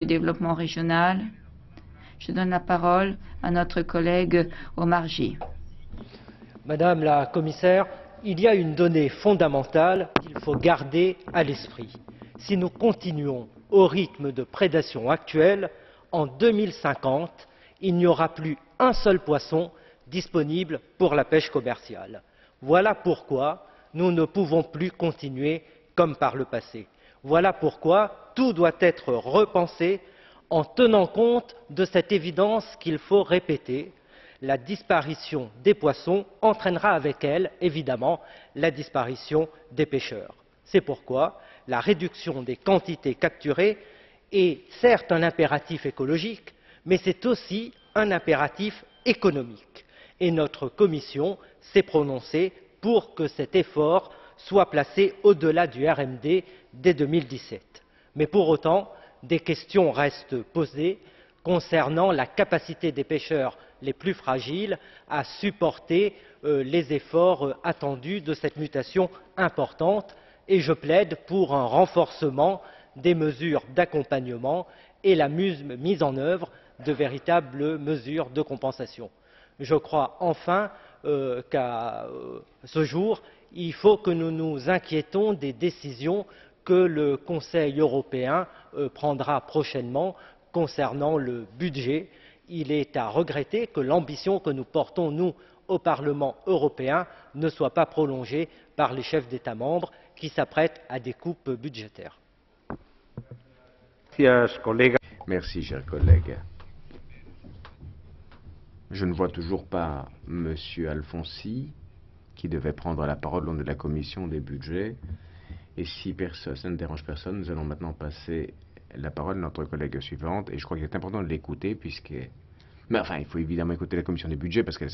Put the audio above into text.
du développement régional. Je donne la parole à notre collègue Omarjee. Madame la Commissaire, il y a une donnée fondamentale qu'il faut garder à l'esprit. Si nous continuons au rythme de prédation actuel, en 2050, il n'y aura plus un seul poisson disponible pour la pêche commerciale. Voilà pourquoi nous ne pouvons plus continuer comme par le passé. Voilà pourquoi tout doit être repensé en tenant compte de cette évidence qu'il faut répéter. La disparition des poissons entraînera avec elle, évidemment, la disparition des pêcheurs. C'est pourquoi la réduction des quantités capturées est certes un impératif écologique, mais c'est aussi un impératif économique. Et notre Commission s'est prononcée pour que cet effort soit placé au-delà du RMD dès 2017. Mais pour autant, des questions restent posées concernant la capacité des pêcheurs les plus fragiles à supporter les efforts attendus de cette mutation importante et je plaide pour un renforcement des mesures d'accompagnement et la mise en œuvre de véritables mesures de compensation. Je crois enfin qu'à ce jour, il faut que nous nous inquiétons des décisions que le Conseil européen prendra prochainement concernant le budget. Il est à regretter que l'ambition que nous portons, nous, au Parlement européen, ne soit pas prolongée par les chefs d'État membres qui s'apprêtent à des coupes budgétaires. Merci, cher collègue. Je ne vois toujours pas M. Alfonsi, qui devait prendre la parole au nom de la commission des budgets. Et si ça ne dérange personne, nous allons maintenant passer la parole à notre collègue suivante. Et je crois qu'il est important de l'écouter, puisque... Mais enfin, il faut évidemment écouter la commission des budgets, parce qu'elle